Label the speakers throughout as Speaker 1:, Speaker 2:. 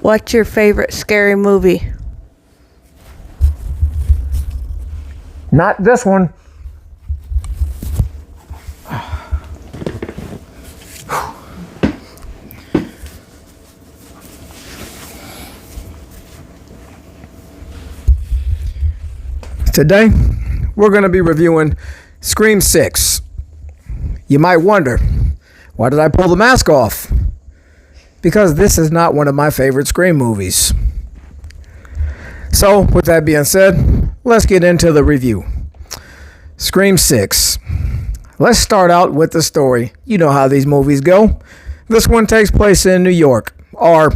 Speaker 1: What's your favorite scary movie?
Speaker 2: Not this one. Today, we're going to be reviewing Scream 6. You might wonder, why did I pull the mask off? Because this is not one of my favorite Scream movies. So, with that being said, let's get into the review. Scream 6. Let's start out with the story. You know how these movies go. This one takes place in New York. Our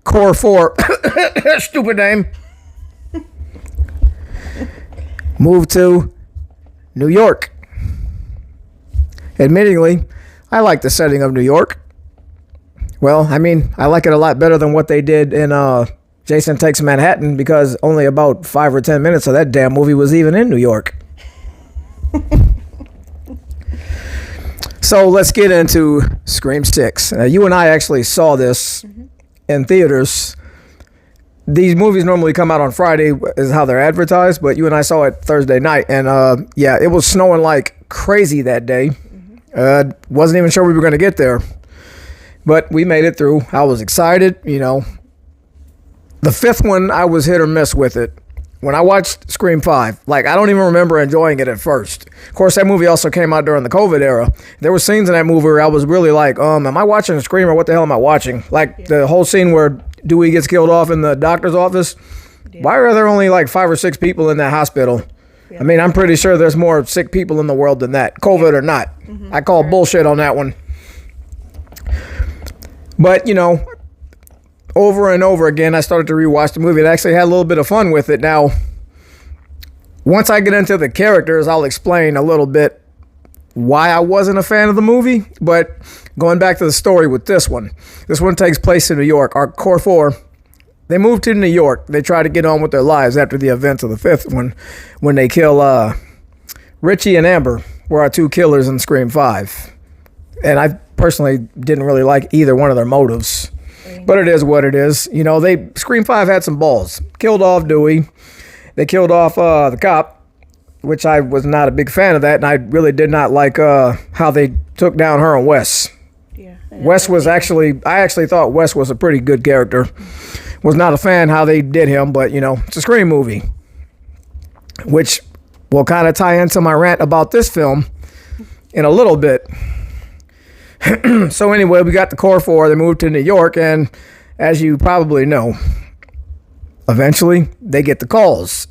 Speaker 2: Core 4, stupid name, moved to New York. Admittingly, I like the setting of New York. Well, I mean, I like it a lot better than what they did in Jason Takes Manhattan, because only about 5 or 10 minutes of that damn movie was even in New York. So let's get into Scream 6. You and I actually saw this in theaters. These movies normally come out on Friday, is how they're advertised, but you and I saw it Thursday night, and yeah, it was snowing like crazy that day. Wasn't even sure we were going to get there, but we made it through. I was excited, you know. The fifth one, I was hit or miss with it. When I watched Scream 5, like, I don't even remember enjoying it at first. Of course, that movie also came out during the COVID era. There were scenes in that movie where I was really like, am I watching a Scream or what the hell am I watching? Like, the whole scene where Dewey gets killed off in the doctor's office. Yeah. Why are there only like 5 or 6 people in that hospital? Yeah. I mean, I'm pretty sure there's more sick people in the world than that, COVID or not. I call bullshit on that one. But, you know, over and over again, I started to rewatch the movie. I actually had a little bit of fun with it. Now, once I get into the characters, I'll explain a little bit why I wasn't a fan of the movie. But going back to the story with this one takes place in New York. Our Core 4, they moved to New York. They try to get on with their lives after the events of the fifth one, when they kill Richie and Amber were our 2 killers in Scream 5. And I personally didn't really like either one of their motives. But it is what it is. You know, Scream 5 had some balls. Killed off Dewey. They killed off the cop, which I was not a big fan of that, and I really did not like how they took down her and Wes. Yeah. Wes was I actually thought Wes was a pretty good character. Was not a fan how they did him, but, you know, it's a Scream movie. Which will kind of tie into my rant about this film in a little bit. So anyway, we got the Core 4. They moved to New York, and as you probably know, eventually they get the calls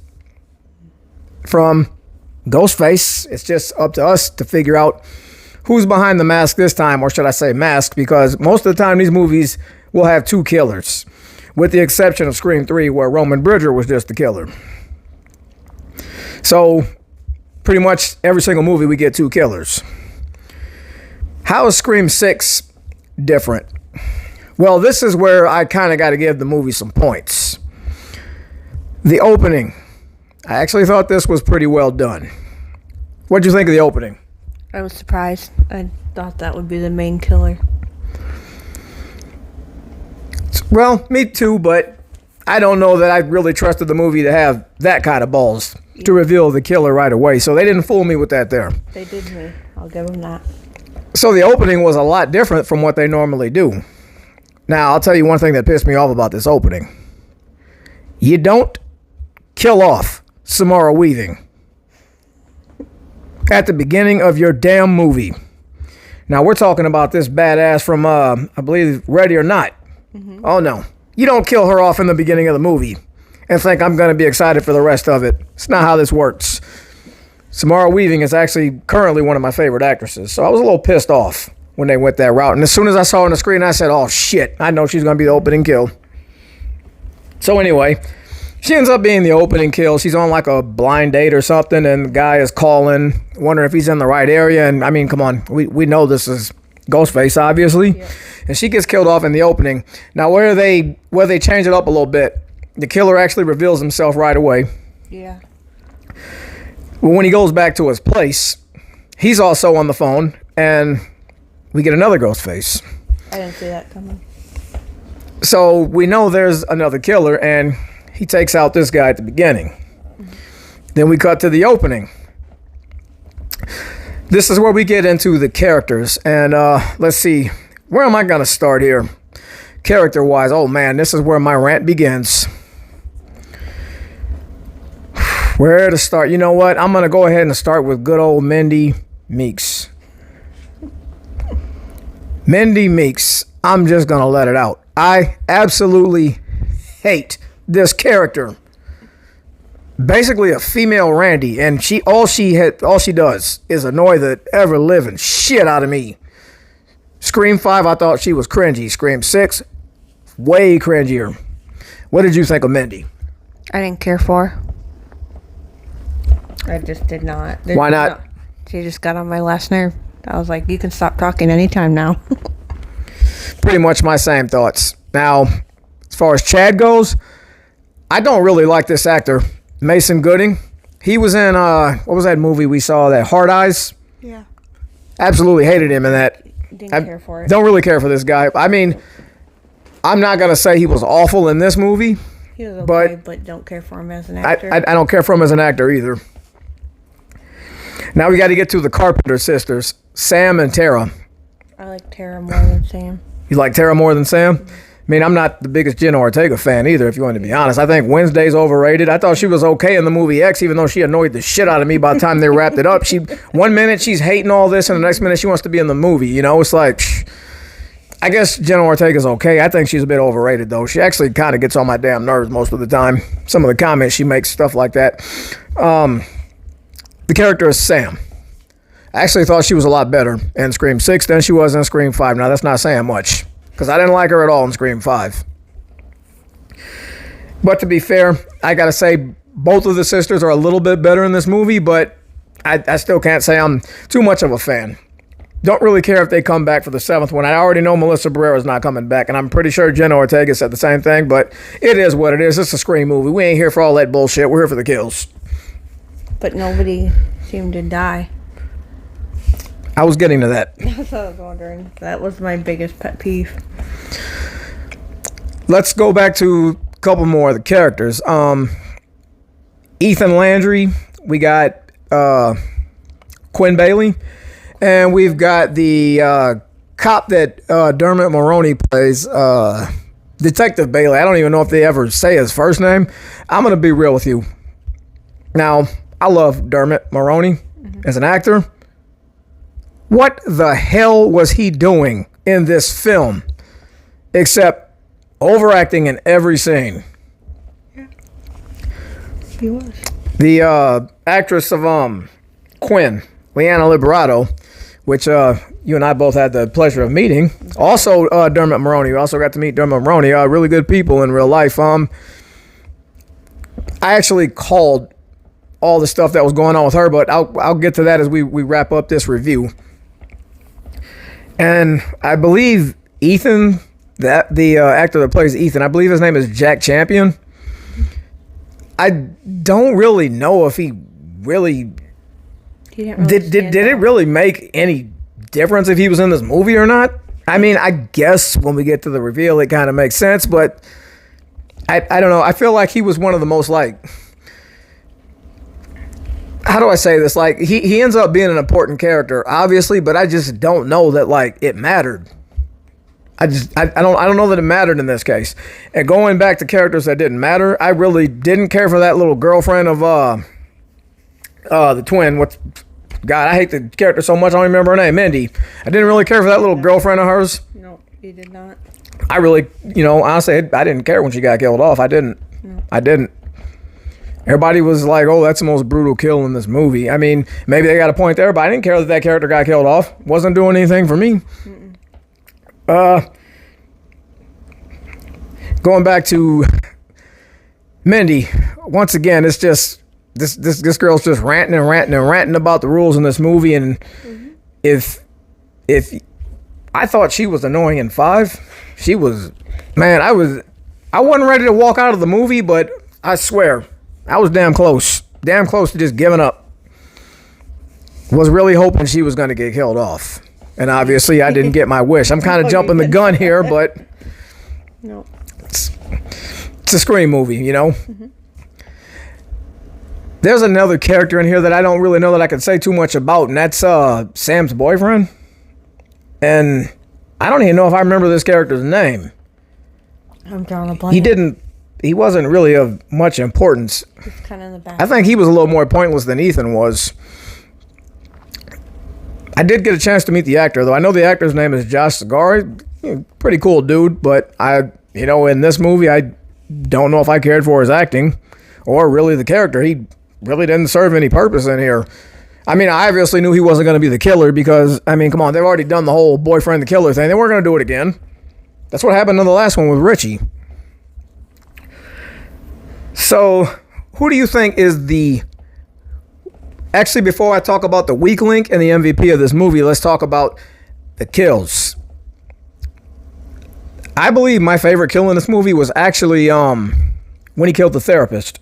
Speaker 2: from Ghostface. It's just up to us to figure out who's behind the mask this time, or should I say mask, because most of the time these movies will have 2 killers, with the exception of Scream 3, where Roman Bridger was just the killer. So pretty much every single movie we get 2 killers. How is Scream 6 different? Well, this is where I kind of got to give the movie some points. The opening. I actually thought this was pretty well done. What did you think of the opening?
Speaker 1: I was surprised. I thought that would be the main killer.
Speaker 2: Well, me too, but I don't know that I really trusted the movie to have that kind of balls to reveal the killer right away. So they didn't fool me with that there.
Speaker 1: They did me. I'll give them that.
Speaker 2: So the opening was a lot different from what they normally do. Now, I'll tell you one thing that pissed me off about this opening. You don't kill off Samara Weaving at the beginning of your damn movie. Now, we're talking about this badass from, I believe, Ready or Not. Oh, no. You don't kill her off in the beginning of the movie and think I'm going to be excited for the rest of it. It's not how this works. Samara Weaving is actually currently one of my favorite actresses. So I was a little pissed off when they went that route. And as soon as I saw her on the screen, I said, oh, shit. I know she's going to be the opening kill. So anyway, she ends up being the opening kill. She's on like a blind date or something, and the guy is calling, wondering if he's in the right area. And I mean, come on. We know this is Ghostface, obviously. Yeah. And she gets killed off in the opening. Now, where they change it up a little bit, the killer actually reveals himself right away.
Speaker 1: Yeah.
Speaker 2: Well, when he goes back to his place, he's also on the phone, and we get another Ghostface.
Speaker 1: I didn't see that coming.
Speaker 2: So we know there's another killer, and he takes out this guy at the beginning. Then we cut to the opening. This is where we get into the characters, and let's see, where am I gonna start here? Character-wise, oh man, this is where my rant begins. Where to start? You know what? I'm gonna go ahead and start with good old Mindy Meeks. Mindy Meeks, I'm just gonna let it out. I absolutely hate this character. Basically a female Randy, and all she does is annoy the ever living shit out of me. Scream 5, I thought she was cringy. Scream 6, way cringier. What did you think of Mindy?
Speaker 1: I didn't care for her. I just did not.
Speaker 2: Why not?
Speaker 1: She just got on my last nerve. I was like, you can stop talking anytime now.
Speaker 2: Pretty much my same thoughts. Now, as far as Chad goes, I don't really like this actor, Mason Gooding. He was in, what was that movie we saw, that Hard Eyes?
Speaker 1: Yeah.
Speaker 2: Absolutely hated him in that.
Speaker 1: Didn't care for it.
Speaker 2: Don't really care for this guy. I mean, I'm not going to say he was awful in this movie.
Speaker 1: He was okay, but don't care for him as an actor.
Speaker 2: I don't care for him as an actor either. Now we got to get to the Carpenter sisters, Sam and Tara.
Speaker 1: I like Tara more than Sam.
Speaker 2: You like Tara more than Sam? Mm-hmm. I mean, I'm not the biggest Jenna Ortega fan either, if you want to be honest. I think Wednesday's overrated. I thought she was okay in the movie X, even though she annoyed the shit out of me by the time they wrapped it up. One minute she's hating all this, and the next minute she wants to be in the movie. You know, it's like, I guess Jenna Ortega's okay. I think she's a bit overrated, though. She actually kind of gets on my damn nerves most of the time. Some of the comments she makes, stuff like that. The character is Sam. I actually thought she was a lot better in Scream 6 than she was in Scream 5. Now, that's not saying much, because I didn't like her at all in Scream 5. But to be fair, I gotta say, both of the sisters are a little bit better in this movie, but I still can't say I'm too much of a fan. Don't really care if they come back for the 7th one. I already know Melissa Barrera's not coming back, and I'm pretty sure Jenna Ortega said the same thing, but it is what it is. It's a Scream movie. We ain't here for all that bullshit. We're here for the kills.
Speaker 1: But nobody seemed to die.
Speaker 2: I was getting to that.
Speaker 1: That's what I was wondering. That was my biggest pet peeve.
Speaker 2: Let's go back to a couple more of the characters. Ethan Landry, we got Quinn Bailey, and we've got the cop that Dermot Mulroney plays, Detective Bailey. I don't even know if they ever say his first name. I'm going to be real with you. Now, I love Dermot Mulroney as an actor. What the hell was he doing in this film except overacting in every scene?
Speaker 1: Yeah. He was.
Speaker 2: The actress of Quinn, Leanna Liberato, which you and I both had the pleasure of meeting. Also, Dermot Mulroney. We also got to meet Dermot Mulroney. Really good people in real life. I actually called all the stuff that was going on with her, but I'll get to that as we wrap up this review. And I believe Ethan, the actor that plays Ethan, I believe his name is Jack Champion. I don't really know if he really did it really make any difference if he was in this movie or not. I mean, I guess when we get to the reveal, it kind of makes sense, but I don't know. I feel like he was one of the most, like, how do I say this? Like, he ends up being an important character, obviously, but I just don't know that, like, it mattered. I don't know that it mattered in this case. And going back to characters that didn't matter, I really didn't care for that little girlfriend of the twin. God, I hate the character so much I don't remember her name. Mindy. I didn't really care for that little girlfriend of hers.
Speaker 1: No, you did not.
Speaker 2: I really, honestly, I didn't care when she got killed off. I didn't. No. I didn't. Everybody was like, oh, that's the most brutal kill in this movie. I mean, maybe they got a point there, but I didn't care that character got killed off. Wasn't doing anything for me. Going back to Mindy, once again, it's just this girl's just ranting about the rules in this movie, and if I thought she was annoying in 5, she was, man, I wasn't ready to walk out of the movie, but I swear I was damn close to just giving up. Was really hoping she was going to get killed off, and obviously I didn't get my wish. I'm kind of jumping the gun here, but
Speaker 1: No.
Speaker 2: It's a Scream movie, you know? There's another character in here that I don't really know that I can say too much about, and that's Sam's boyfriend. And I don't even know if I remember this character's name.
Speaker 1: I'm drawing a blank.
Speaker 2: He wasn't really of much importance.
Speaker 1: He's kind of in the back.
Speaker 2: I think he was a little more pointless than Ethan was. I did get a chance to meet the actor, though. I know the actor's name is Josh Segarra. Pretty cool dude, but in this movie, I don't know if I cared for his acting or really the character. He really didn't serve any purpose in here. I mean, I obviously knew he wasn't going to be the killer because, I mean, come on, they've already done the whole boyfriend the killer thing. They weren't going to do it again. That's what happened in the last one with Richie. So, who do you think is the... Actually, before I talk about the weak link and the MVP of this movie, let's talk about the kills. I believe my favorite kill in this movie was actually when he killed the therapist.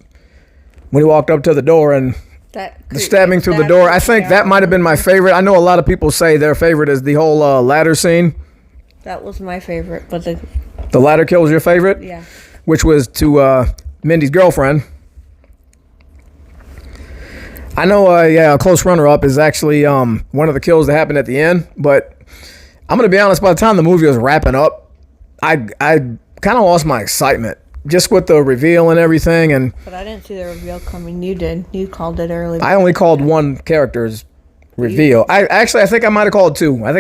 Speaker 2: When he walked up to the door and the stabbing through the door. I think that might have been my favorite. I know a lot of people say their favorite is the whole ladder scene.
Speaker 1: That was my favorite, but
Speaker 2: the ladder kill was your favorite?
Speaker 1: Yeah.
Speaker 2: Which was to Mindy's girlfriend. I know, a close runner-up is actually one of the kills that happened at the end. But I'm going to be honest, by the time the movie was wrapping up, I kind of lost my excitement. Just with the reveal and everything.
Speaker 1: But I didn't see the reveal coming. You did. You called it early.
Speaker 2: I only called one character's reveal. I think I might have called two. We'll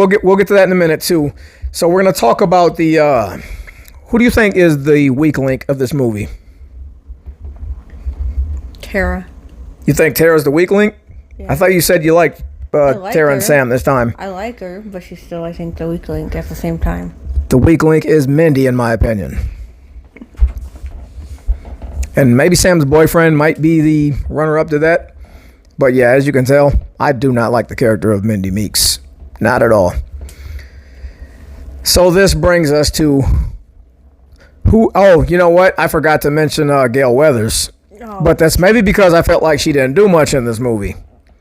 Speaker 2: get to that in a minute too. So we're going to talk about the... who do you think is the weak link of this movie?
Speaker 1: Tara.
Speaker 2: You think Tara's the weak link? Yeah. I thought you said you liked Tara and Sam this time.
Speaker 1: I like her, but she's still, I think, the weak link at the same time.
Speaker 2: The weak link is Mindy, in my opinion. And maybe Sam's boyfriend might be the runner-up to that. But yeah, as you can tell, I do not like the character of Mindy Meeks. Not at all. So this brings us to who... Oh, you know what? I forgot to mention Gale Weathers. Oh. But that's maybe because I felt like she didn't do much in this movie.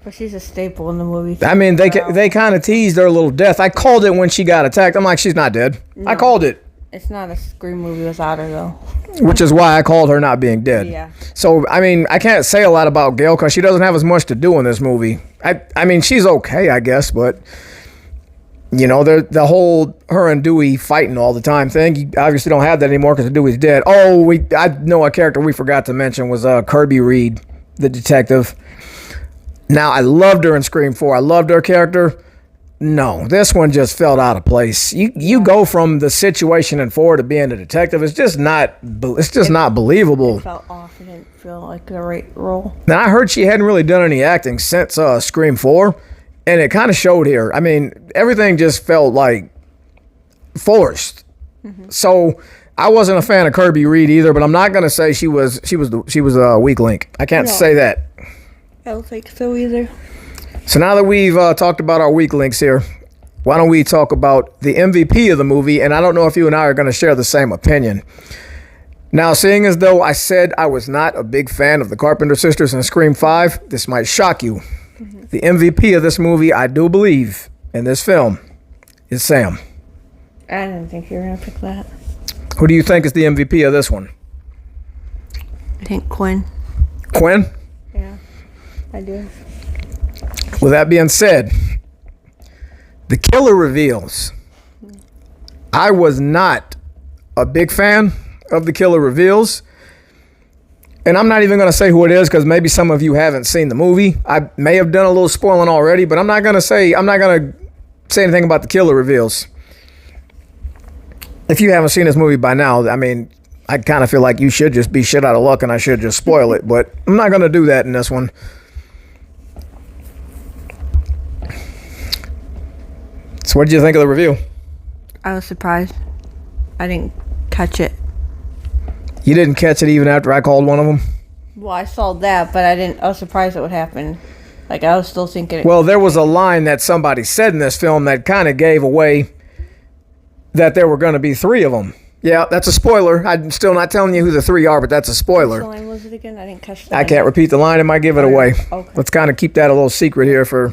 Speaker 1: But she's a staple in the movie.
Speaker 2: I mean, they kind of teased her little death. I called it when she got attacked. I'm like, she's not dead. No, I called it.
Speaker 1: It's not a Scream movie without her, though.
Speaker 2: Which is why I called her not being dead.
Speaker 1: Yeah.
Speaker 2: So, I mean, I can't say a lot about Gale because she doesn't have as much to do in this movie. I mean, she's okay, I guess, but... You know, the whole her and Dewey fighting all the time thing, you obviously don't have that anymore because Dewey's dead. Oh, I know a character we forgot to mention was Kirby Reed, the detective. Now, I loved her in Scream 4. I loved her character. No, this one just felt out of place. You go from the situation in 4 to being a detective. It's just not believable.
Speaker 1: It felt off. It didn't feel like the right role.
Speaker 2: Now, I heard she hadn't really done any acting since Scream 4. And it kind of showed here. I mean, everything just felt like forced. Mm-hmm. So I wasn't a fan of Kirby Reed either, but I'm not gonna say she was a weak link. I can't say that.
Speaker 1: I don't think so either.
Speaker 2: So now that we've talked about our weak links here, why don't we talk about the MVP of the movie? And I don't know if you and I are gonna share the same opinion. Now, seeing as though I said I was not a big fan of the Carpenter sisters in Scream 5, this might shock you. Mm-hmm. The MVP of this movie, I do believe, in this film, is Sam.
Speaker 1: I didn't think you were going to pick that.
Speaker 2: Who do you think is the MVP of this one?
Speaker 1: I think Quinn.
Speaker 2: Quinn?
Speaker 1: Yeah, I do.
Speaker 2: With that being said, the killer reveals. I was not a big fan of the killer reveals. And I'm not even going to say who it is because maybe some of you haven't seen the movie. I may have done a little spoiling already, but I'm not going to say anything about the killer reveals. If you haven't seen this movie by now, I mean, I kind of feel like you should just be shit out of luck and I should just spoil it, but I'm not going to do that in this one. So what did you think of the review?
Speaker 1: I was surprised. I didn't catch it.
Speaker 2: You didn't catch it even after I called one of them?
Speaker 1: Well, I saw that, but I was surprised it would happen. Like, I was still thinking...
Speaker 2: Well, there was a line that somebody said in this film that kind of gave away that there were going to be 3 of them. Yeah, that's a spoiler. I'm still not telling you who the 3 are, but that's a spoiler.
Speaker 1: What line was it again? I didn't catch that.
Speaker 2: I can't repeat the line. It might give it away.
Speaker 1: Okay.
Speaker 2: Let's kind of keep that a little secret here for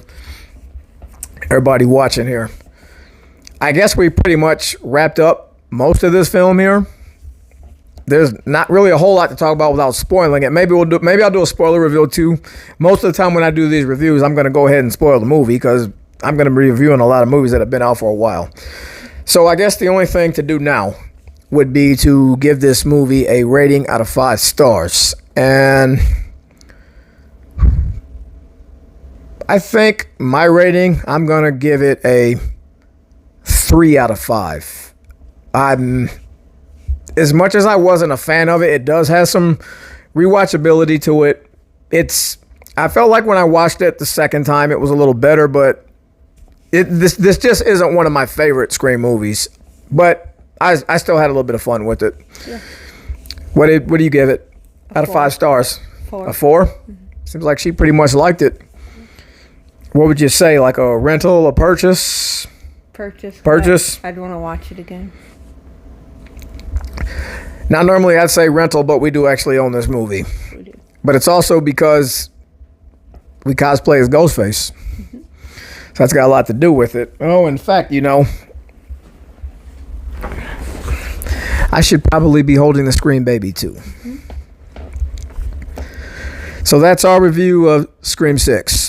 Speaker 2: everybody watching here. I guess we pretty much wrapped up most of this film here. There's not really a whole lot to talk about without spoiling it. Maybe I'll do a spoiler review too. Most of the time when I do these reviews, I'm going to go ahead and spoil the movie because I'm going to be reviewing a lot of movies that have been out for a while. So I guess the only thing to do now would be to give this movie a rating out of 5 stars. And I think my rating, I'm going to give it a 3 out of 5. As much as I wasn't a fan of it, it does have some rewatchability to it. I felt like when I watched it the second time, it was a little better, but this just isn't one of my favorite Scream movies. But I still had a little bit of fun with it. Yeah. What do you give it out of 5 stars?
Speaker 1: 4.
Speaker 2: A 4? Mm-hmm. Seems like she pretty much liked it. What would you say, like a rental, a purchase? Purchase.
Speaker 1: I'd want to watch it again.
Speaker 2: Now, normally I'd say rental, but we do actually own this movie.
Speaker 1: We do.
Speaker 2: But it's also because we cosplay as Ghostface. Mm-hmm. So that's got a lot to do with it. Oh, in fact, I should probably be holding the Scream Baby too. Mm-hmm. So that's our review of Scream 6.